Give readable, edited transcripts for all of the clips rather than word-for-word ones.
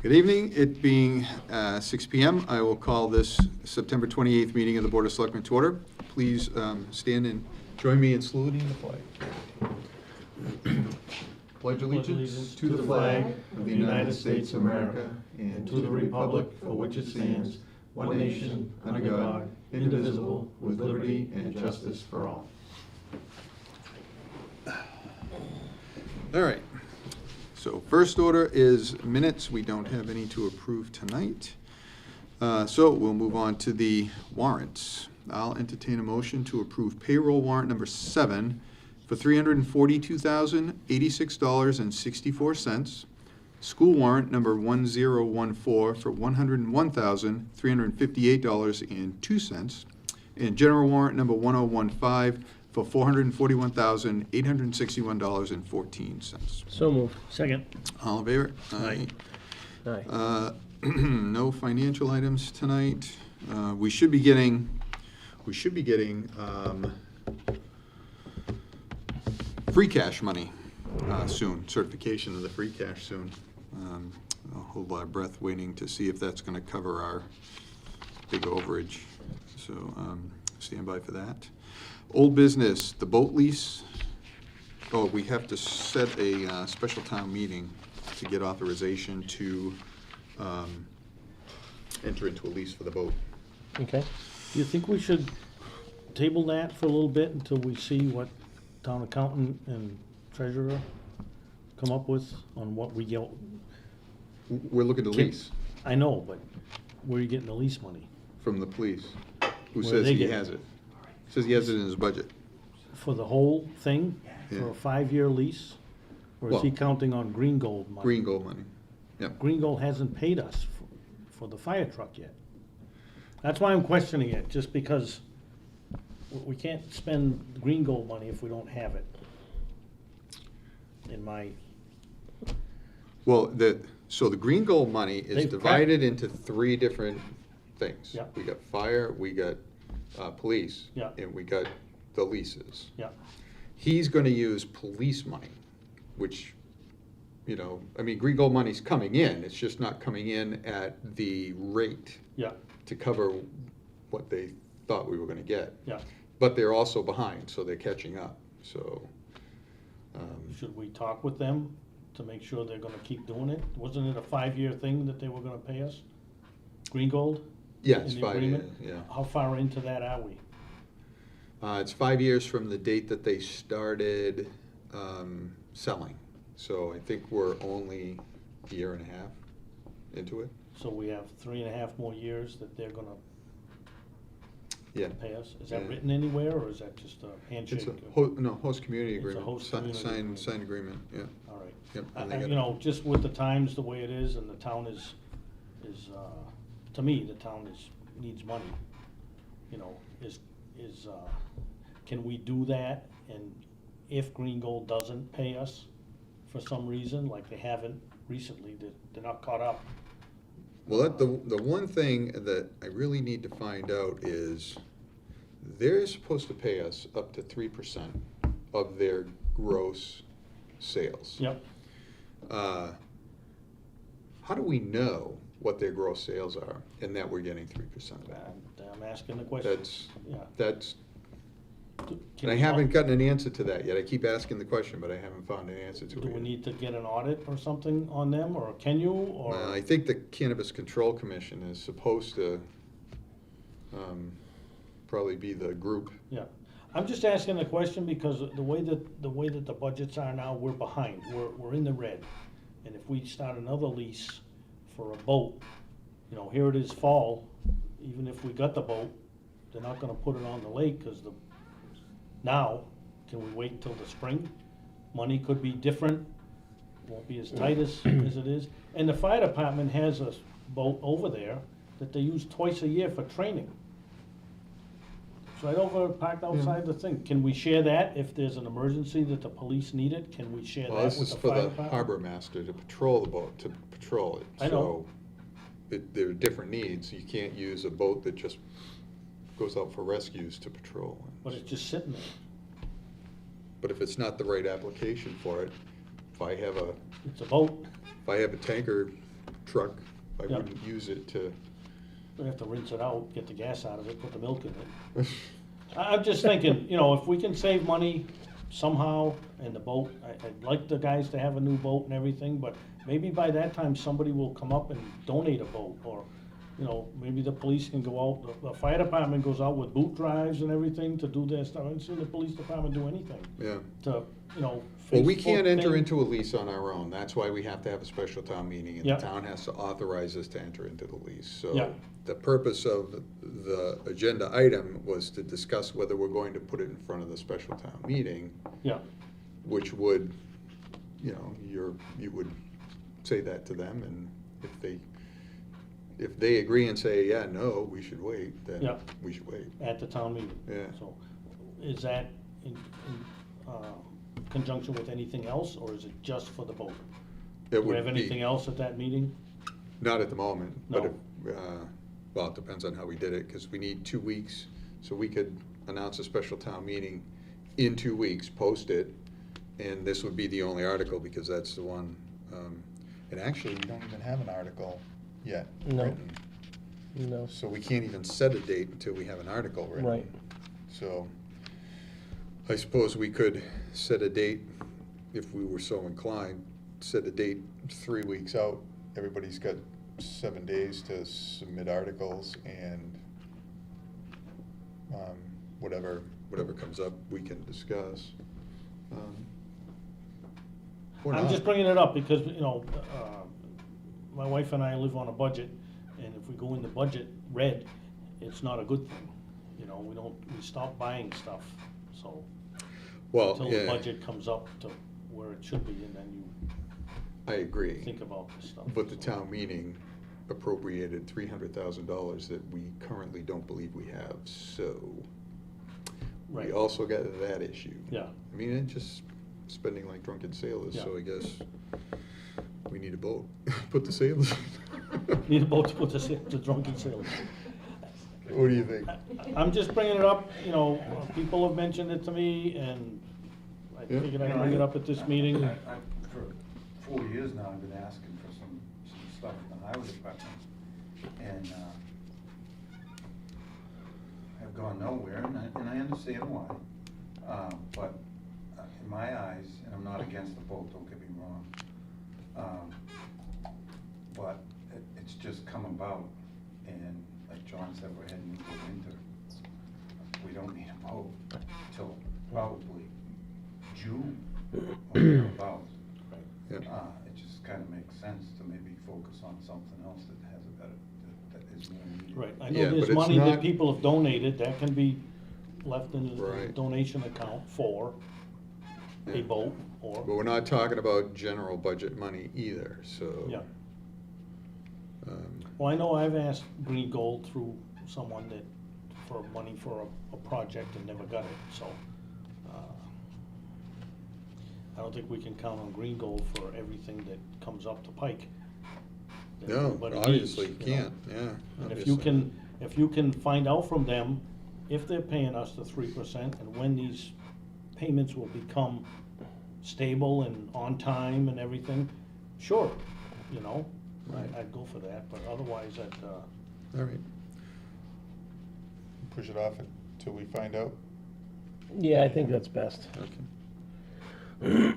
Good evening. It being 6 p.m., I will call this September 28th meeting of the Board of Selectmen to order. Please stand and join me in saluting the flag. Pledge allegiance to the flag of the United States of America and to the republic for which it stands, one nation, under God, indivisible, with liberty and justice for all. All right. So first order is minutes. We don't have any to approve tonight. So we'll move on to the warrants. I'll entertain a motion to approve payroll warrant number 7 for $342,086.64. School warrant number 1014 for $101,358.02. And general warrant number 1015 for $441,861.14. So moved. Second. All in favor? Aye. Aye. No financial items tonight. We should be getting free cash money soon, certification of the free cash soon. I'll hold our breath waiting to see if that's going to cover our big overage. So stand by for that. Old business, the boat lease. Oh, we have to set a special town meeting to get authorization to enter into a lease for the boat. Okay. Do you think we should table that for a little bit until we see what town accountant and treasurer come up with on what we get? We're looking to lease I know, but where are you getting the lease money? from the police, who Where says they he get it? has it. Says he has it in his budget. For the whole thing? Yeah. For a 5-year lease? Or is Well, he counting on Green Gold money? Green gold money. Yep. Green Gold hasn't paid us for the fire truck yet. That's why I'm questioning it, just because we can't spend Green Gold money if we don't have it. In my, Well, so the green gold money is They've divided into 3 different things. Yeah. We got fire, we got police, Yeah. and we got the leases. yeah, He's gonna use police money, which, I mean, green gold money's coming in, it's just not coming in at the rate yeah, to cover what they thought we were gonna get. yeah. But they're also behind, so they're catching up, so. Should we talk with them to make sure they're gonna keep doing it? Wasn't it a 5-year thing that they were gonna pay us? Green Gold? Yeah, it's In the 5 years, agreement? yeah. How far into that are we? It's 5 years from the date that they started selling. So I think we're only a year and a half into it. So we have 3.5 more years that they're gonna Yeah. pay us? Is that Yeah. written anywhere, or is that just a handshake? It's a host community It's a agreement. host community agreement. Signed agreement, yeah. All right. Yep, and they got- You know, just with the times the way it is, and the town is, to me, the town needs money. Can we do that? And if Green Gold doesn't pay us for some reason, like they haven't recently, they're not caught up. Well, the one thing that I really need to find out is they're supposed to pay us up to 3% of their gross sales. Yep. How do we know what their gross sales are and that we're getting 3% of that? I'm asking the question. That's, Can and I we haven't help? gotten an answer to that yet. I keep asking the question, but I haven't found an answer to it Do we yet. need to get an audit or something on them, or can you, or? I think the Cannabis Control Commission is supposed to probably be the group. Yeah, I'm just asking the question because the way that the budgets are now, we're behind, we're in the red. And if we start another lease for a boat, here it is fall, even if we got the boat, they're not gonna put it on the lake, cause now, can we wait till the spring? Money could be different, won't be as tight as it is. And the fire department has a boat over there that they use twice a year for training. It's right over, parked outside the thing. Can we share that if there's an emergency that the police need it? Can we share Well, that this with is the for fire the department? harbor master to patrol the boat, to patrol it. I know. So there are different needs. You can't use a boat that just goes out for rescues to patrol. But it's just sitting there. But if it's not the right application for it, if I have a It's a boat. tanker truck. I Yeah. wouldn't use it to, We have to rinse it out, get the gas out of it, put the milk in it. I'm just thinking, you know, if we can save money somehow in the boat, I'd like the guys to have a new boat and everything, but maybe by that time, somebody will come up and donate a boat, or, you know, maybe the police can go out, the fire department goes out with boot drives and everything to do their stuff. I haven't seen the police department do anything yeah. to, you know. Well, we Facebook can't enter thing. into a lease on our own. That's why we have to have a special town meeting, and the Yeah. town has to authorize us to enter into the lease. Yeah. So the purpose of the agenda item was to discuss whether we're going to put it in front of the special town meeting, Yeah, which would, you know, you would say that to them, and if they agree and say, yeah, no, we should wait, then Yeah. we should wait. at the town meeting. Yeah. So, is that in conjunction with anything else, or is it just for the boat? It Do we would have be- anything else at that meeting? Not at the moment, but No. if, well, it depends on how we did it, because we need 2 weeks, so we could announce a special town meeting in 2 weeks, post it, and this would be the only article, because that's the one, and actually, we don't even have an article yet No. written. No. So we can't even set a date until we have an article written. Right. So, I suppose we could set a date, if we were so inclined, set a date 3 weeks out. Everybody's got 7 days to submit articles, and whatever comes up, we can discuss. Or I'm not. just bringing it up because, you know, my wife and I live on a budget, and if we go in the budget red, it's not a good thing. You know, we stop buying stuff, so Well, until the yeah, budget comes up to where it should be, and then I you agree. think about this stuff. But the town meeting appropriated $300,000 that we currently don't believe we have, so we Right. also got that issue. Yeah. I mean, it's just spending like drunken sailors, so Yeah. I guess we need a boat. Put the sailors. Need a boat to put the drunken sailors. What do you think? I'm just bringing it up, you know, people have mentioned it to me, and I Yeah. figured I'd bring it up at this meeting. For 4 years now, I've been asking for some stuff from the highway department, and have gone nowhere, and I understand why. But in my eyes, and I'm not against the boat, don't get me wrong, but it's just come about, and like John said, we're heading into winter. We don't need a boat till probably June or thereabouts. Yeah. It just kind of makes sense to maybe focus on something else that has a better, that is more needed. Right, I Yeah, know but there's it's money not- that people have donated, that can be left in a Right. donation account for a Yeah. boat, But or, we're not talking about general budget money either, so. yeah. um, Well, I know I've asked Green Gold through someone that, for money for a project and never got it, so. I don't think we can count on Green Gold for everything that comes up the pike. that No, everybody obviously you needs, know. can't, yeah. And obviously. if you can find out from them if they're paying us the 3% and when these payments will become stable and on time and everything, sure, you know, Right. I'd go for that, but otherwise All right. Push it off until we find out? Yeah, I think that's best. Okay.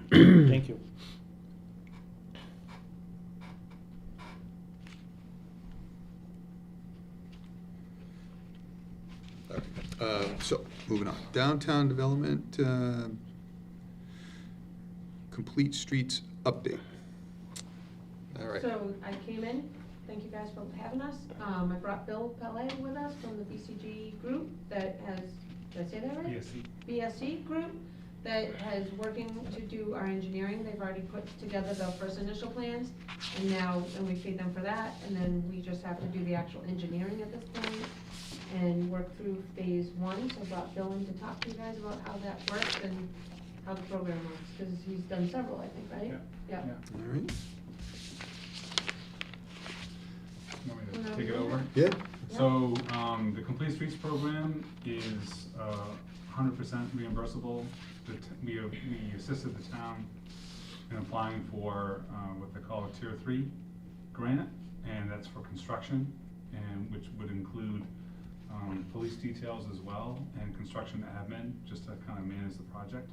thank you. All right. So, moving on. Downtown development, complete streets update. All right. So I came in, thank you guys for having us. I brought Bill Pellet with us from the BCG group that has, did I say that right? BSC group that has working to do our engineering. They've already put together the first initial plans, and we paid them for that, and then we just have to do the actual engineering at this point and work through phase 1. So I brought Bill in to talk to you guys about how that works and how the program works, because he's done several, I think, right? Yeah. All right. Want me to take it over? Yeah. So, the Complete Streets program is 100% reimbursable. We assisted the town in applying for what they call a Tier 3 grant. and that's for construction, and which would include police details as well, and construction admin, just to kind of manage the project.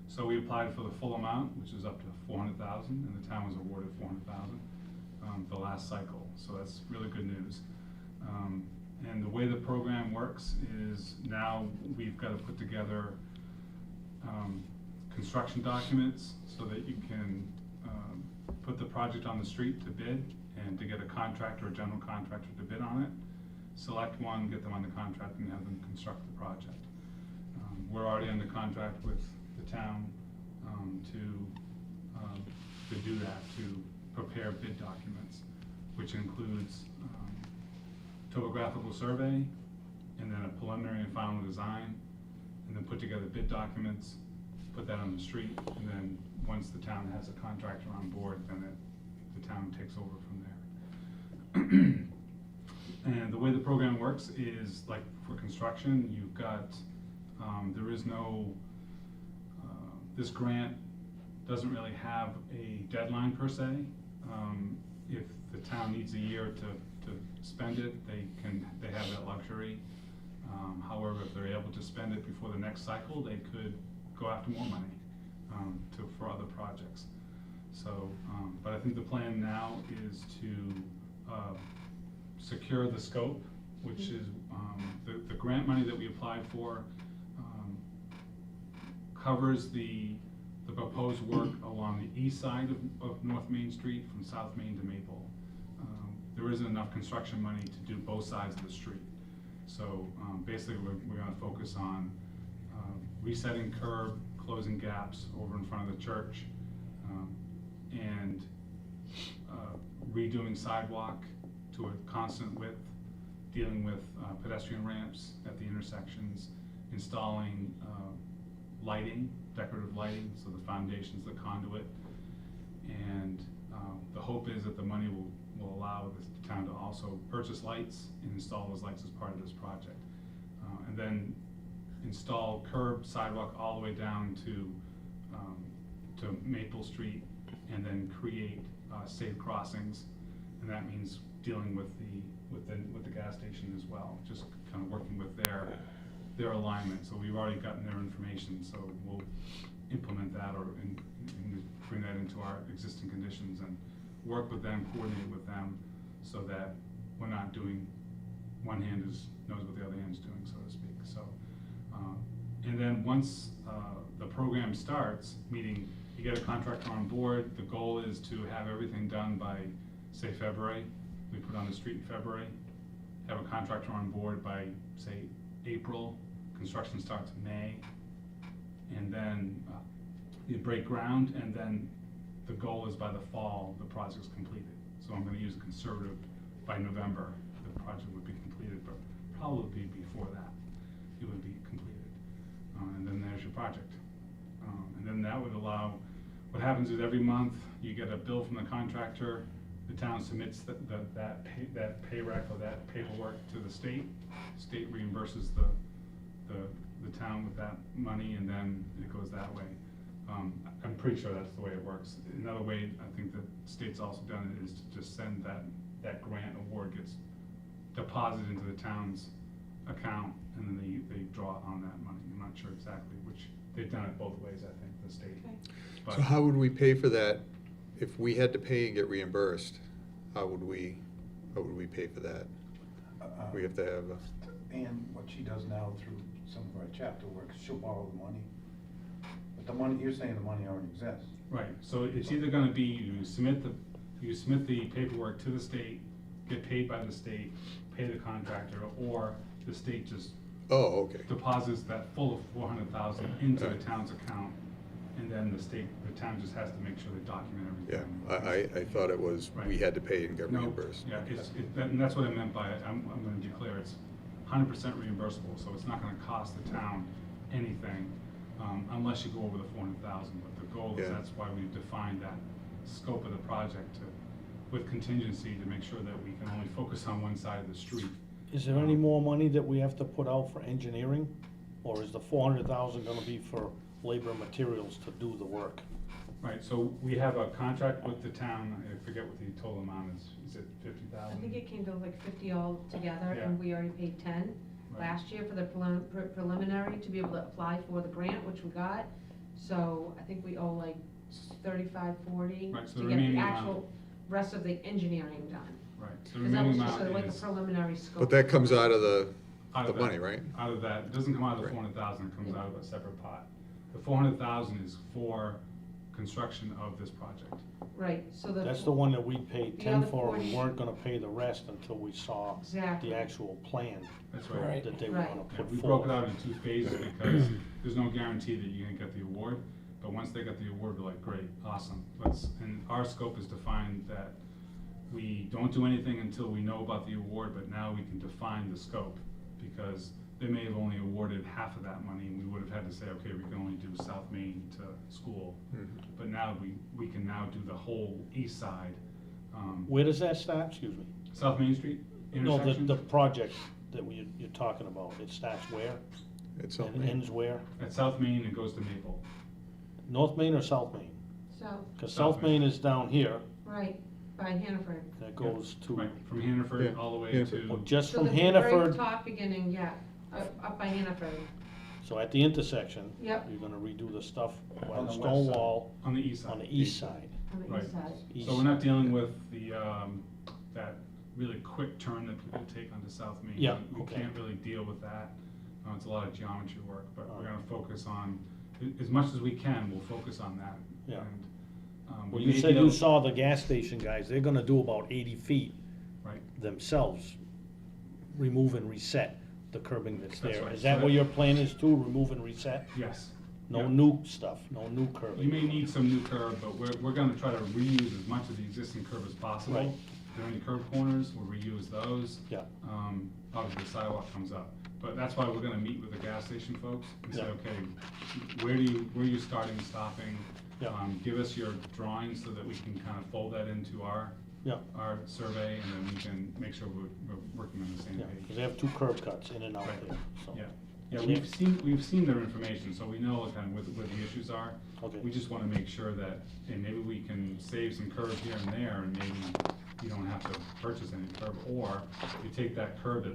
So we applied for the full amount, which is up to 400,000, and the town was awarded 400,000 the last cycle. So that's really good news. And the way the program works is now we've got to put together construction documents so that you can put the project on the street to bid, and to get a contractor or general contractor to bid on it. Select one, get them on the contract, and have them construct the project. We're already under contract with the town to do that, to prepare bid documents, which includes topographical survey, and then a preliminary and final design, and then put together bid documents, put that on the street, and then once the town has a contractor on board, then the town takes over from there. And the way the program works is, like for construction, you've got, there is no, this grant doesn't really have a deadline per se. If the town needs a year to spend it, they have that luxury. However, if they're able to spend it before the next cycle, they could go after more money for other projects. So, but I think the plan now is to secure the scope, which is the grant money that we applied for covers the proposed work along the east side of North Main Street from South Main to Maple. There isn't enough construction money to do both sides of the street. So basically we're going to focus on resetting curb, closing gaps over in front of the church, and redoing sidewalk to a constant width, dealing with pedestrian ramps at the intersections, installing lighting, decorative lighting, so the foundation's the conduit. And the hope is that the money will allow the town to also purchase lights and install those lights as part of this project. And then install curb, sidewalk all the way down to Maple Street, and then create safe crossings. And that means dealing with the gas station as well, just kind of working with their alignment. So we've already gotten their information, so we'll implement that or bring that into our existing conditions and work with them, coordinate with them, so that we're not doing, one hand knows what the other hand's doing, so to speak. So, and then once the program starts, meaning you get a contractor on board, the goal is to have everything done by, say, February. We put on the street in February, have a contractor on board by, say, April, construction starts May, and then you break ground, and then the goal is by the fall, the project's completed. So I'm gonna use a conservative, by November, the project would be completed, but probably before that, it would be completed. And then there's your project. And then that would allow, what happens is every month, you get a bill from the contractor, the town submits that pay rec or that paperwork to the state. State reimburses the town with that money, and then it goes that way. I'm pretty sure that's the way it works. Another way I think that state's also done it is to just send that grant award gets deposited into the town's account, and then they draw on that money. I'm not sure exactly which, they've done it both ways, I think, the state. Okay. But So how would we pay for that? If we had to pay and get reimbursed, how would we pay for that? We have to have And what she does now through some of our chapter work, she'll borrow the money. But the money, you're saying the money already exists. right, so it's either gonna be you submit the paperwork to the state, get paid by the state, pay the contractor, or the state just oh, okay. deposits that full of 400,000 into the Right. town's account, and then the town just has to make sure they document Yeah, everything. I thought it was, we Right. had to pay and get No, reimbursed. yeah, and that's what I meant by it. I'm gonna declare it's 100% reimbursable, so it's not gonna cost the town anything, unless you go over the 400,000. But the goal is, Yeah. that's why we've defined that scope of the project with contingency, to make sure that we can only focus on one side of the street. Is there any more money that we have to put out for engineering? Or is the 400,000 gonna be for labor and materials to do the work? Right, so we have a contract with the town, I forget what the total amount is it I 50,000? think it came to like 50 all together, Yeah. and we already paid 10 Right. last year for the preliminary to be able to apply for the grant, which we got. So I think we owe like 35, 40 Right, so to the get the remaining amount- actual rest of the engineering done. Right, so the Because that remaining was just amount like a is, preliminary scope. But that comes out of the out of money, that- right? Out of that, it doesn't come out of the Right. 400,000, it comes out of a separate pot. The 400,000 is for construction of this project. Right, so the. That's the one that we paid The 10 other for, we 40 weren't gonna pay the rest until we saw Exactly. the actual plan That's Right. right. that they were Right. gonna Yeah, put we forward. broke it out in 2 phases because there's no guarantee that you're gonna get the award. But once they get the award, we're like, great, awesome, and our scope is defined that we don't do anything until we know about the award, but now we can define the scope. Because they may have only awarded half of that money, and we would have had to say, okay, we can only do South Main to school. But now we can now do the whole east side. Where does that start, excuse me? South Main Street No, intersection. the project that you're talking about, it starts where? It's And something. ends where? At South Main, it goes to Maple. North Main or South Main? So, Cause South South Main. Main is down here, right, by Hannaford. that goes to, Right, from Hannaford Yeah, all the way Hannaford. well, to, just So from the very Hannaford, top beginning, yeah, up by Hannaford. so at the intersection, Yep. you're gonna redo the stuff by On the the stone west side. wall on the east side. on the east side. On the Right. east side. So we're not dealing with the, that really quick turn that people take onto South Main. Yeah, We okay. can't really deal with that. It's a lot of geometry work, but we're Alright. gonna focus on, as much as we can, we'll focus on that. Yeah. And, Well, we you may said be you able- saw the gas station guys, they're gonna do about 80 feet Right, themselves, remove and reset the curbing that's That's there. right. Is So that what that- your plan is too, remove and reset? yes. No Yeah. new stuff, no new curbing? You may need some new curb, but we're gonna try to reuse as much of the existing curb as possible. Right. If there are any curb corners, we'll reuse those. Yeah. Obviously the sidewalk comes up, but that's why we're gonna meet with the gas station folks and say, Yeah. okay, where are you starting, stopping? Yeah. Give us your drawings so that we can kind of fold that into our Yeah, survey, and then we can make sure we're working on the same yeah, page. because they have 2 curb cuts in and out Right. there, so. Yeah, yeah, we've seen their information, so we know kind of where the issues are. Okay. We just wanna make sure that, hey, maybe we can save some curb here and there, and maybe you don't have to purchase any curb, or you take that curb that,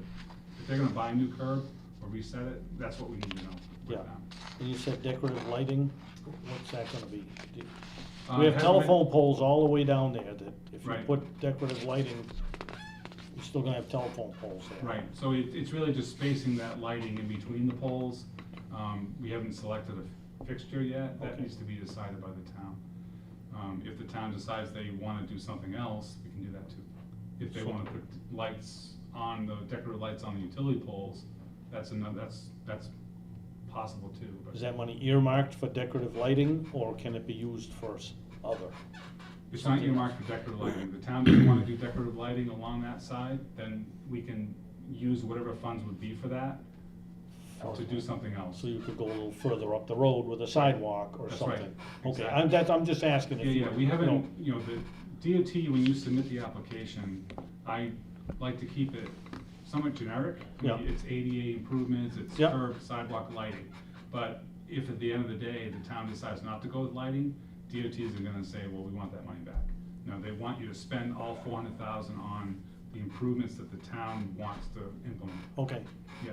if they're gonna buy a new curb or reset it, that's what we need to know Yeah. right now. And you said decorative lighting, what's that gonna be? Uh, We have hasn't telephone poles all the way down there, that if you Right. put decorative lighting, you're still gonna have telephone poles there. Right, so it's really just spacing that lighting in between the poles. We haven't selected a fixture yet, that Okay. needs to be decided by the town. If the town decides they wanna do something else, we can do that too. If they So- wanna put lights on, the decorative lights on the utility poles, that's possible too, but. Is that money earmarked for decorative lighting, or can it be used for other? It's not earmarked for decorative lighting. The town doesn't wanna do decorative lighting along that side, then we can use whatever funds would be for that to do something else. So you could go a little further up the road with a sidewalk or That's right. something? Okay, Exactly. I'm just asking if Yeah, you. yeah, we you know, haven't, the DOT, when you submit the application, I like to keep it somewhat generic. I mean, Yeah. It's ADA improvements, it's Yeah. curb, sidewalk lighting. But if at the end of the day, the town decides not to go with lighting, DOT isn't gonna say, well, we want that money back. No, they want you to spend all 400,000 on the improvements that the town wants to implement. Okay, Yeah.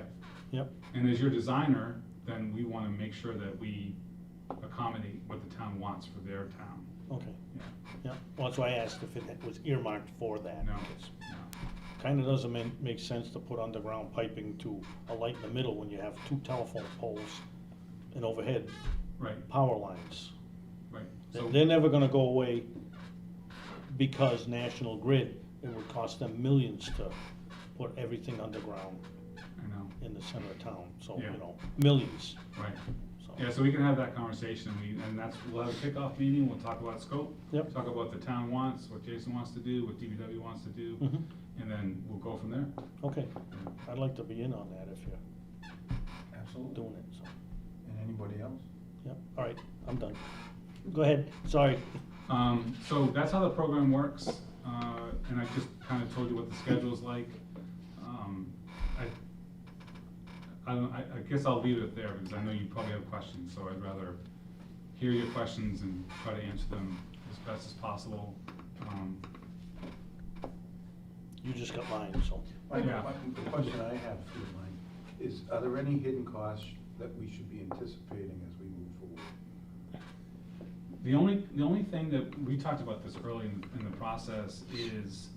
yep, And as your designer, then we wanna make sure that we accommodate what the town wants for their town. okay, Yeah. yeah. Well, that's why I asked if it was earmarked for that. No, because no. Kinda doesn't make sense to put underground piping to a light in the middle when you have 2 telephone poles and overhead Right, power lines. right. They're So, they're never gonna go away because National Grid, it would cost them millions to put everything underground I know, in the center of town, so, Yeah. millions, right. so. Yeah, so we can have that conversation, and we'll have a kickoff meeting, we'll talk about scope. Yep. Talk about what the town wants, what Jason wants to do, what DPW wants to do, Mhm. and then we'll go from there. Okay, I'd like to be in on that if you're Absolutely. doing it, so, And anybody else? yep, all right, I'm done. Go ahead, sorry. So that's how the program works, and I just kinda told you what the schedule's like. I guess I'll leave it there, because I know you probably have questions, so I'd rather hear your questions and try to answer them as best as possible. You just got mine, so. Yeah. The question I have, if you don't mind, is are there any hidden costs that we should be anticipating as we move forward? The only thing that, we talked about this early in the process, is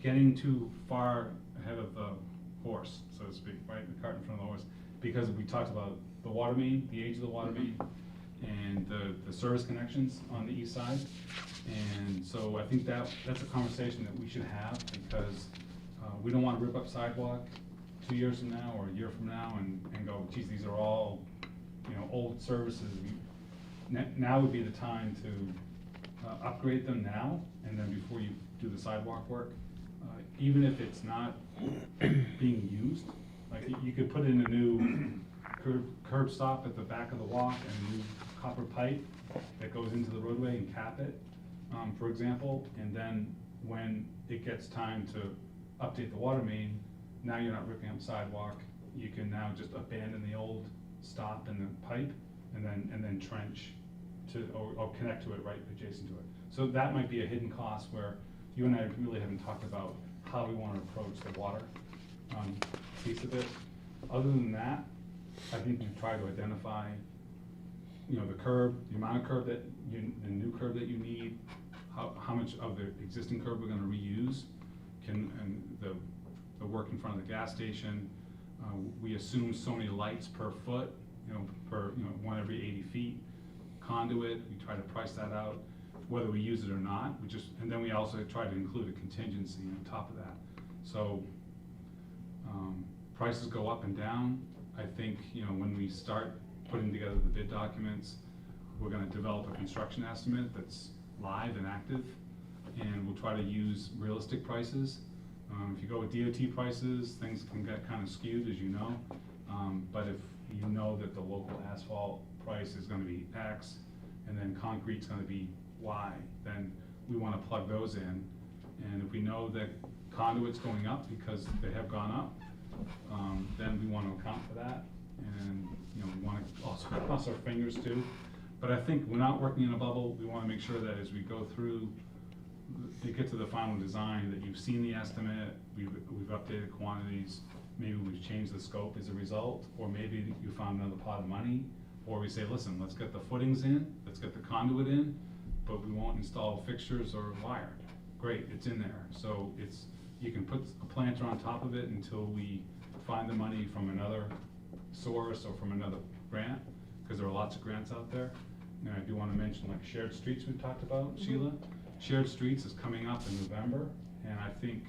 getting too far ahead of the horse, so to speak, right, the cart in front of the horse, because we talked about the water main, the age of the water main, and the service connections on the east side. And so I think that's a conversation that we should have, because we don't wanna rip up sidewalk 2 years from now or a year from now and go, geez, these are all, old services. Now would be the time to upgrade them now, and then before you do the sidewalk work, even if it's not being used, like you could put in a new curb stop at the back of the walk and a new copper pipe that goes into the roadway and cap it, for example, and then when it gets time to update the water main, now you're not ripping up sidewalk, you can now just abandon the old stop in the pipe and then trench to, or connect to it right adjacent to it. So that might be a hidden cost where you and I really haven't talked about how we want to approach the water piece of it. Other than that, I think we try to identify, the curb, the amount of curb that the new curb that you need, how much of the existing curb we're going to reuse, and the work in front of the gas station. We assume so many lights per foot, per one every 80 feet. Conduit, we try to price that out, whether we use it or not. And then we also try to include a contingency on top of that. So prices go up and down. I think when we start putting together the bid documents, we're going to develop a construction estimate that's live and active, and we'll try to use realistic prices. If you go with DOT prices, things can get kind of skewed, as you know. But if you know that the local asphalt price is going to be X, and then concrete's going to be Y, then we want to plug those in. And if we know that conduit's going up because they have gone up, then we want to account for that. And we want to also cross our fingers too. But I think we're not working in a bubble. We want to make sure that as we go through, to get to the final design, that you've seen the estimate, we've updated quantities, maybe we've changed the scope as a result, or maybe you found another pot of money, or we say, listen, let's get the footings in, let's get the conduit in, but we won't install fixtures or wire. Great, it's in there. So you can put a planter on top of it until we find the money from another source or from another grant, because there are lots of grants out there. And I do want to mention, like shared streets we talked about, Sheila. Shared streets is coming up in November, and I think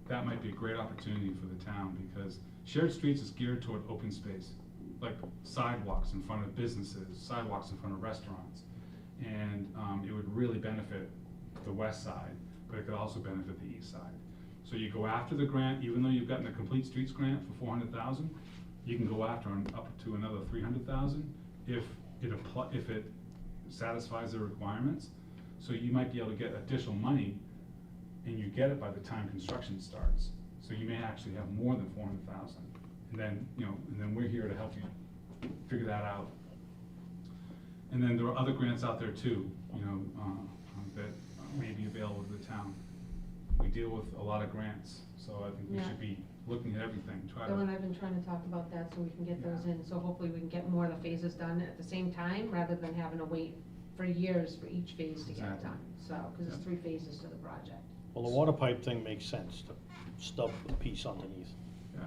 that might be a great opportunity for the town, because shared streets is geared toward open space, like sidewalks in front of businesses, sidewalks in front of restaurants. And it would really benefit the west side, but it could also benefit the east side. So you go after the grant, even though you've gotten a complete streets grant for $400,000, you can go after up to another $300,000 if it satisfies the requirements. So you might be able to get additional money, and you get it by the time construction starts. So you may actually have more than $400,000, and then we're here to help you figure that out. And then there are other grants out there too, that may be available to the town. We deal with a lot of grants, so I think we should be looking at everything. Bill and I've been trying to talk about that so we can get those in, so hopefully we can get more of the phases done at the same time, rather than having to wait for years for each phase to get it done. So, because it's 3 phases to the project. Well, the water pipe thing makes sense, to stub a piece underneath, Yeah,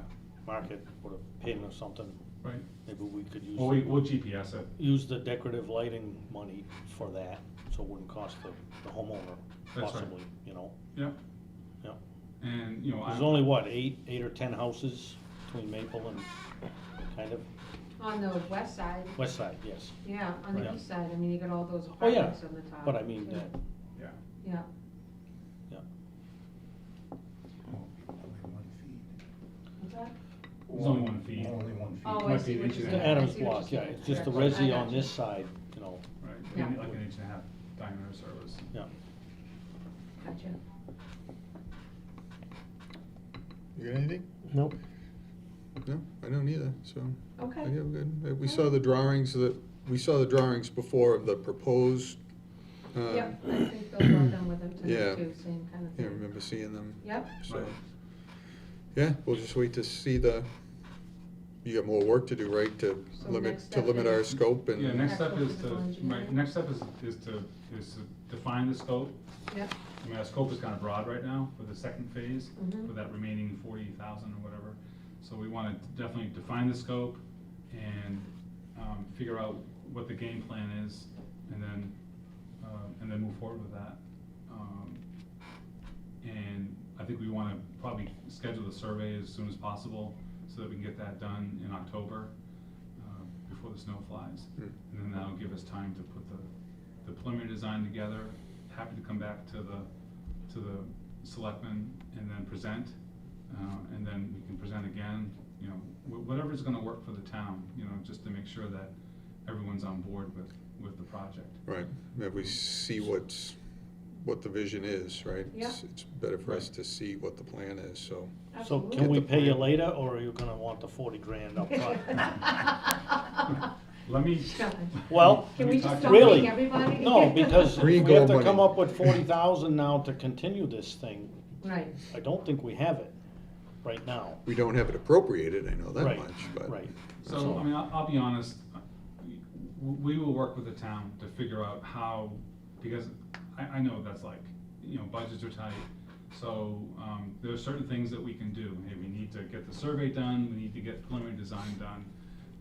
mark it, put a pin or something. right. Maybe we could use. Well, we'll GPS it. Use the decorative lighting money for that, so it wouldn't cost the homeowner That's right. possibly, Yeah. Yeah. And, There's only what, 8 or 10 houses between Maple and kind of On the west side, west side, yes. yeah, on the Right. east side, I mean, you got all those Oh, yeah, apartments on the top. but I mean, Yeah. Yeah. Yeah, Only 1 feet. what's that? There's only 1 feet. Only 1 feet. Oh, I Might see be what an inch you're and a saying. The Adams I see what block, you're yeah, saying. it's just the Yeah, I resi got on you. this side, Right, Yeah. like an inch and a half diameter service. yeah. Gotcha. You got anything? Nope. No, I don't either, so. Okay. I feel good. We saw the drawings that we saw the drawings before of the proposed. Yep, I think Bill brought them with him yeah. tonight too, same kind of Yeah, I thing. remember seeing them. Yep, So, Right. yeah, we'll just wait to see you got more work to do, right, to So limit, next to step limit our is- scope and. Yeah, next step Actual is to, physical engineering. right, next step is to define the scope. yep, I mean, our scope is kind of broad right now for the second phase, Mhm. for that remaining 40,000 or whatever. So we want to definitely define the scope and figure out what the game plan is, and then move forward with that. And I think we want to probably schedule the survey as soon as possible so that we can get that done in October, before the snow flies. Hmm. And then that'll give us time to put the preliminary design together. Happy to come back to the selectmen and then present, and then we can present again, you know, whatever's gonna work for the town, you know, just to make sure that everyone's on board with the project. Right, that we see what the vision is, right? Yeah. It's better for us to see what the plan is, so. So absolutely. can we Get the pay you plan. later, or are you gonna want the 40 grand up front? Let me, Well, Can we just stop Really? paying everybody? no, because if Green we have gold to come money. up with 40,000 now to continue this thing, Right, I don't think we have it right now. We don't have it appropriated, I know that Right, much, but. right. so, I mean, I'll be honest, we will work with the town to figure out how, because I know that's like, you know, budgets are tight. So, there are certain things that we can do. Hey, we need to get the survey done, we need to get preliminary design done.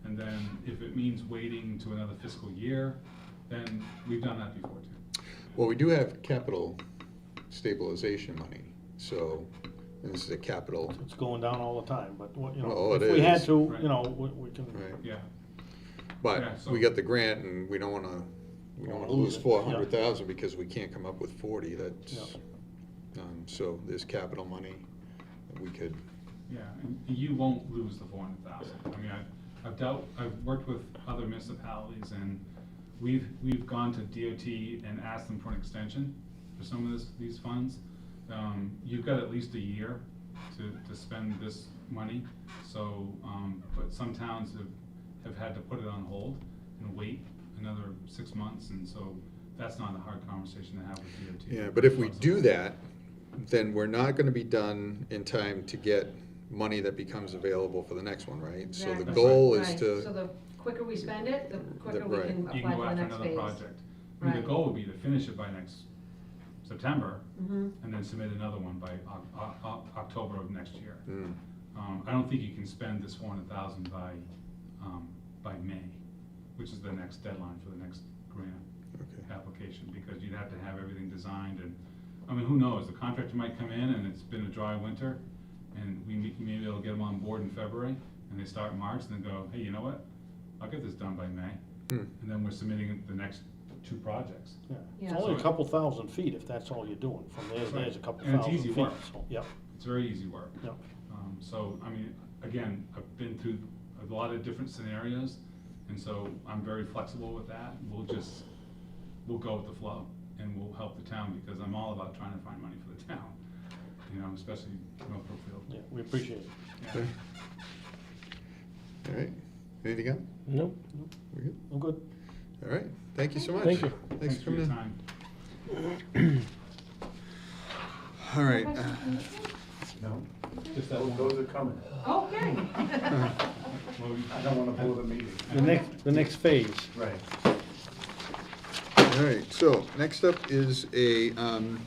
And then if it means waiting to another fiscal year, then we've done that before too. Well, we do have capital stabilization money, so, and this is a capital, It's going down all the time, but what, you Well, know, it if we had is. to, Right. you know, we can. right? Yeah, But Yeah, so- we got the grant and we don't wanna lose it, yeah. 400,000 because we can't come up with 40, that's, Yeah. so there's capital money that we could, yeah, and you won't lose the 400,000. I mean, I've worked with other municipalities and we've gone to DOT and asked them for an extension for some of these funds. You've got at least a year to spend this money, so, but some towns have had to put it on hold and wait another 6 months, and so that's not a hard conversation to have with DOT. yeah, but if we do that, then we're not gonna be done in time to get money that becomes available for the next one, right? So the Exactly. goal is right, so to, the quicker we spend it, the quicker we right. can You apply can go for the after next another phase. project. I mean, the Right. goal would be to finish it by next September, Mhm. and then submit another one by October of next year. mm, I don't think you can spend this 400,000 by May, which is the next deadline for the next grant okay. application, because you'd have to have everything designed and, I mean, who knows, the contractor might come in and it's been a dry winter, and we may be able to get them on board in February, and they start in March, and then go, hey, you know what? I'll get this done by May, Hmm. and then we're submitting the next 2 projects. Yeah, it's Yeah. only a So- couple thousand feet if that's all you're doing. From there, That's right. there's a couple And it's thousand easy feet, work. so, yep, It's very easy work. yep. So, I mean, again, I've been through a lot of different scenarios, and so I'm very flexible with that. We'll go with the flow, and we'll help the town, because I'm all about trying to find money for the town, you know, especially North Brookfield. Yeah, we appreciate it. Yeah. Okay. All right, anything else? Nope. We good? I'm good. All right, thank you so much. Thank you. Thanks for coming your in. time. All right, Questions from this one? No, Just that one. those are coming. Okay. Well, I don't wanna blow the meeting. The next phase. Right. all right, so next up is an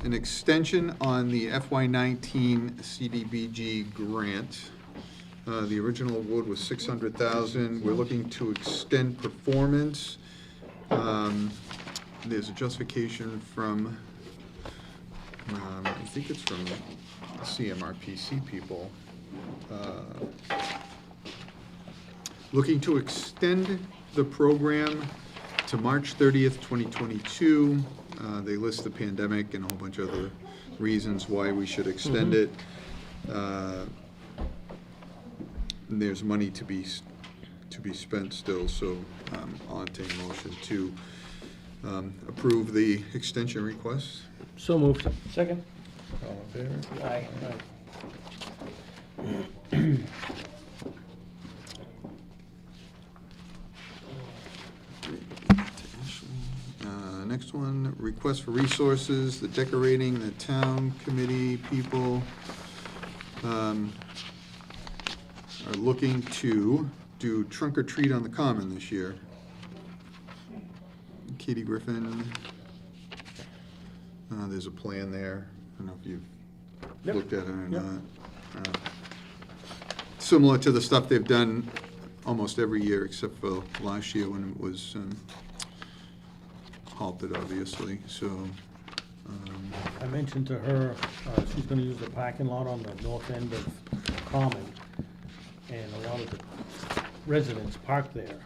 extension on the FY19 CDBG grant. The original award was 600,000. We're looking to extend performance. There's a justification from, I think it's from CMRPC people. Looking to extend the program to March 30th, 2022. They list the pandemic and a whole bunch of other reasons why we should extend it. There's money to be spent still, so I'll entertain a motion to approve the extension request. So moved. Second? All in favor? Aye. request for resources, the decorating, the town committee people are looking to do trunk or treat on the common this year. Katie Griffin, there's a plan there. I don't know if you've Yep. looked at it or Yep. not. Similar to the stuff they've done almost every year except for last year when it was halted, obviously, so. I mentioned to her, she's gonna use the parking lot on the north end of Common, and a lot of the residents park there.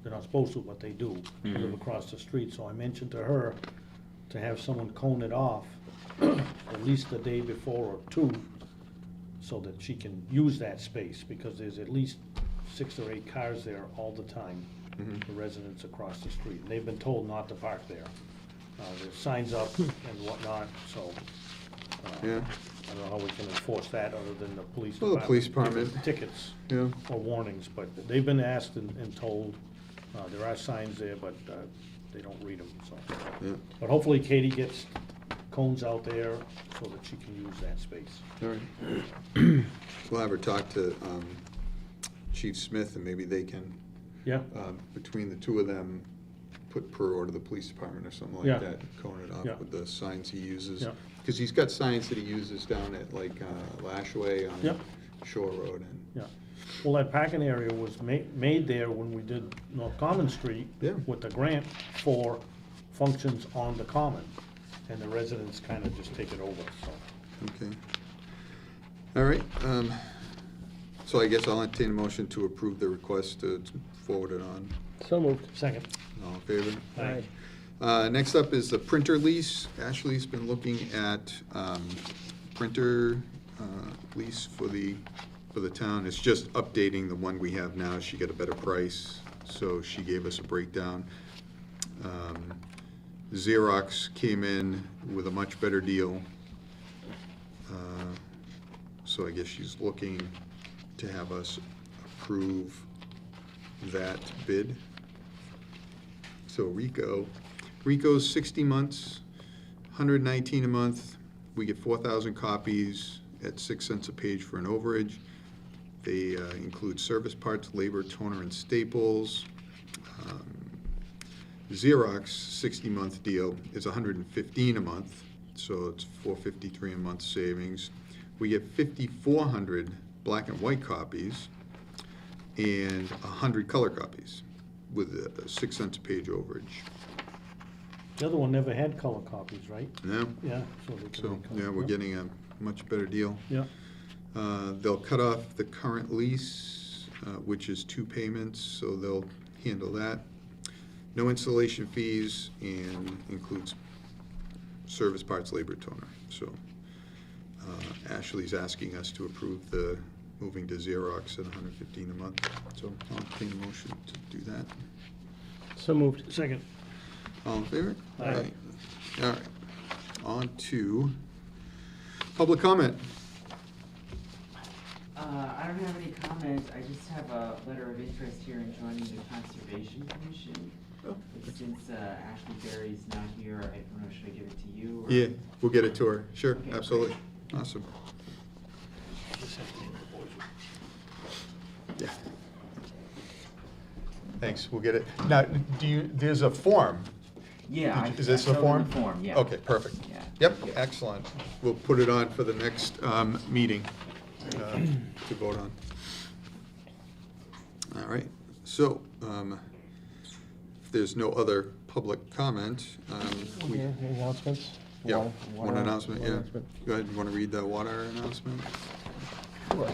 They're not supposed to, but they do, they live across the street, so I mentioned to her to have someone cone it off at least the day before or two, so that she can use that space, because there's at least 6 or 8 cars there all the time, the residents across the street. And they've been told not to park there. There's signs up and whatnot, so, Yeah, I don't know how we can enforce that other than the police Well, the department. police giving department. Tickets yeah, or warnings, but they've been asked and told, there are signs there, but, they don't read them, so. yeah, But hopefully Katie gets cones out there so that she can use that space. all right. We'll have her talk to Chief Smith, and maybe they can, Yeah, between the two of them, put per order the police department or something Yeah. like that, cone it Yeah. off with the signs he uses. Yeah. Because he's got signs that he uses down at like Lashway on Yeah. Shore Road, and, yeah. Well, that parking area was made there when we did North Common Street Yeah. with the grant for functions on the common. And the residents kind of just take it over, so. okay. All right, so I guess I'll entertain a motion to approve the request to forward it on. So moved. Second. All in favor? Aye. Next up is the printer lease. Ashley's been looking at printer lease for the town. It's just updating the one we have now. She got a better price, so she gave us a breakdown. Xerox came in with a much better deal. So I guess she's looking to have us approve that bid. So Rico's 60 months, 119 a month. We get 4,000 copies at 6 cents a page for an overage. They include service parts, labor, toner, and staples. Xerox 60-month deal is 115 a month, so it's 453 a month savings. We get 5,400 black and white copies and 100 color copies with a 6 cents a page overage. The other one never had color copies, right? Yeah, Yeah, so they can so, make color. yeah, we're Yep. getting a much better deal. Yeah, They'll cut off the current lease, which is 2 payments, so they'll handle that. No installation fees, and includes service parts, labor, toner. So Ashley's asking us to approve the moving to Xerox at 115 a month. So I'll entertain a motion to do that. So moved. second. All in favor? Aye. All right. On to public comment. I don't have any comments, I just have a letter of interest here in joining the Conservation Commission. Oh. Since Ashley Berry's not here, I don't know, should I give it to you? or- Yeah, we'll get it to her. Sure, Okay, absolutely. Awesome. Yeah. Thanks, we'll get it. Now, there's a form. Yeah. I- Is this I a filled in form? the form, yeah. Okay, perfect. Yeah. Yep, Thank you. excellent. We'll put it on for the next meeting to vote on. All right, so if there's no other public comment, we, Okay, any announcements? yeah, Water- one water- announcement, water yeah. announcement. Go ahead, you want to read the water announcement? Sure.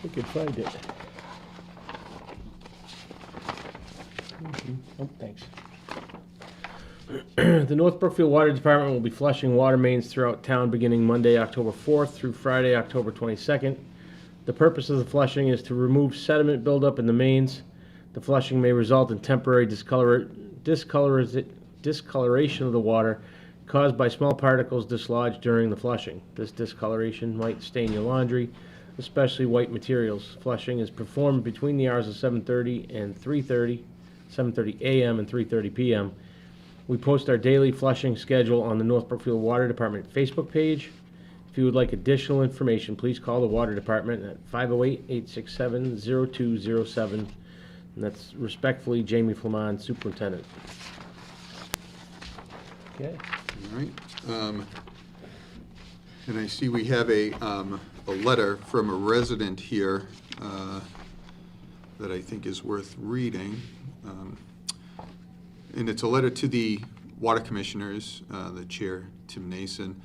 We could find it. Oh, thanks. The North Brookfield Water Department will be flushing water mains throughout town beginning Monday, October 4th through Friday, October 22nd. The purpose of the flushing is to remove sediment buildup in the mains. The flushing may result in temporary discoloration of the water caused by small particles dislodged during the flushing. This discoloration might stain your laundry, especially white materials. Flushing is performed between the hours of 7:30 and 3:30, 7:30 a.m. and 3:30 p.m. We post our daily flushing schedule on the North Brookfield Water Department Facebook page. If you would like additional information, please call the Water Department at 508-867-0207. And that's respectfully Jamie Flamand, Superintendent. Okay. All right. And I see we have a letter from a resident here that I think is worth reading. And it's a letter to the Water Commissioners, the Chair, Tim Nason.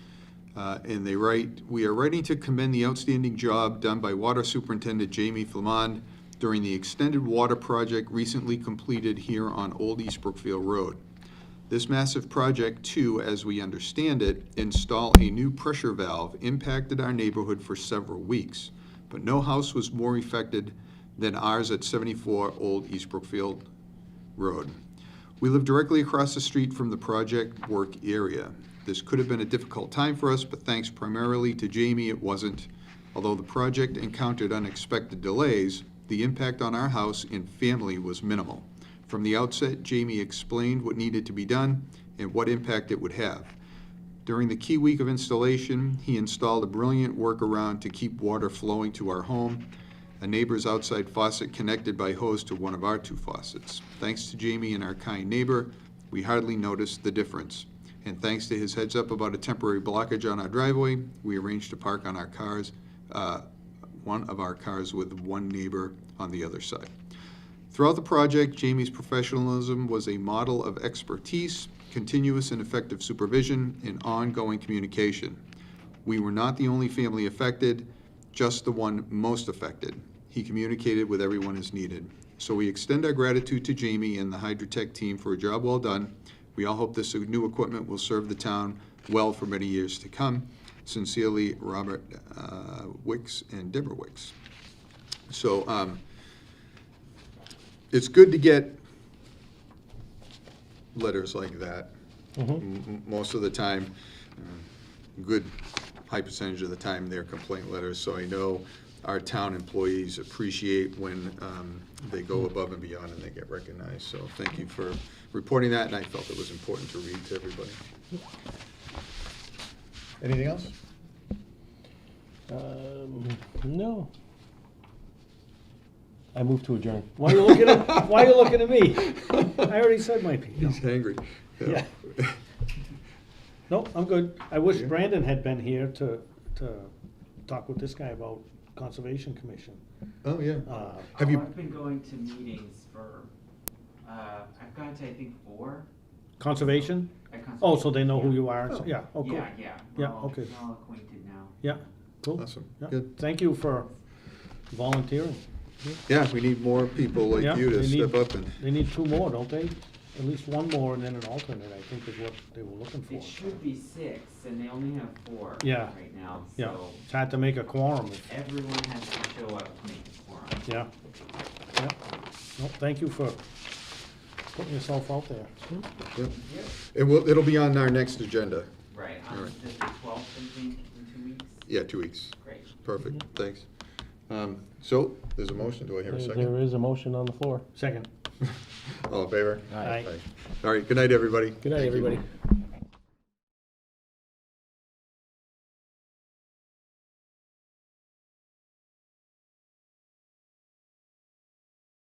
And they write, "We are writing to commend the outstanding job done by Water Superintendent Jamie Flamand during the extended water project recently completed here on Old East Brookfield Road. This massive project, too, as we understand it, install a new pressure valve impacted our neighborhood for several weeks, but no house was more affected than ours at 74 Old East Brookfield Road. We live directly across the street from the project work area. This could have been a difficult time for us, but thanks primarily to Jamie, it wasn't. Although the project encountered unexpected delays, the impact on our house and family was minimal. From the outset, Jamie explained what needed to be done and what impact it would have. During the key week of installation, he installed a brilliant workaround to keep water flowing to our home, a neighbor's outside faucet connected by hose to one of our two faucets. Thanks to Jamie and our kind neighbor, we hardly noticed the difference. And thanks to his heads up about a temporary blockage on our driveway, we arranged to park on our cars, one of our cars with one neighbor on the other side. Throughout the project, Jamie's professionalism was a model of expertise, continuous and effective supervision, and ongoing communication. We were not the only family affected, just the one most affected. He communicated with everyone as needed. So we extend our gratitude to Jamie and the Hydrotech team for a job well done. We all hope this new equipment will serve the town well for many years to come. Sincerely, Robert Wicks and Deborah Wicks." So it's good to get letters like that. Most of the time, good high percentage of the time, they're complaint letters. So I know our town employees appreciate when they go above and beyond and they get recognized. So thank you for reporting that, and I felt it was important to read to everybody. Anything else? No. I move to adjourn. Why are you looking at me? I already said my piece. He's hangry. Yeah. No, I'm good. I wish Yeah. Brandon had been here to talk with this guy about Conservation Commission. Oh, yeah. Have Have you, I've been going to meetings for, I've gone to, I think, 4 Conservation? at Conservation. Oh, so they know who Yeah. you are? Oh. Yeah, oh, cool. Yeah. Yeah, okay. We're all acquainted now. Yeah, cool. awesome, Yeah. good. Thank you for volunteering. Yeah, we need more people like Yeah, you to they step need- up and, They need 2 more, don't they? At least 1 more and then an alternate, I think is what they were looking for. It should be 6, and they only have 4 Yeah. right now, Yeah, so it's hard to make a quorum. everyone has to show up to make a quorum. Yeah. Yeah. No, thank you for putting yourself out there. yep. It'll be on our next agenda. Right, All on right. the 12th, I think, in 2 weeks. Yeah, 2 weeks. Great. Perfect, thanks. So, there's a motion, do I hear a There second? is a motion on the floor. Second. All in favor? Aye. All right, good night, everybody. Good night, Thank you. everybody.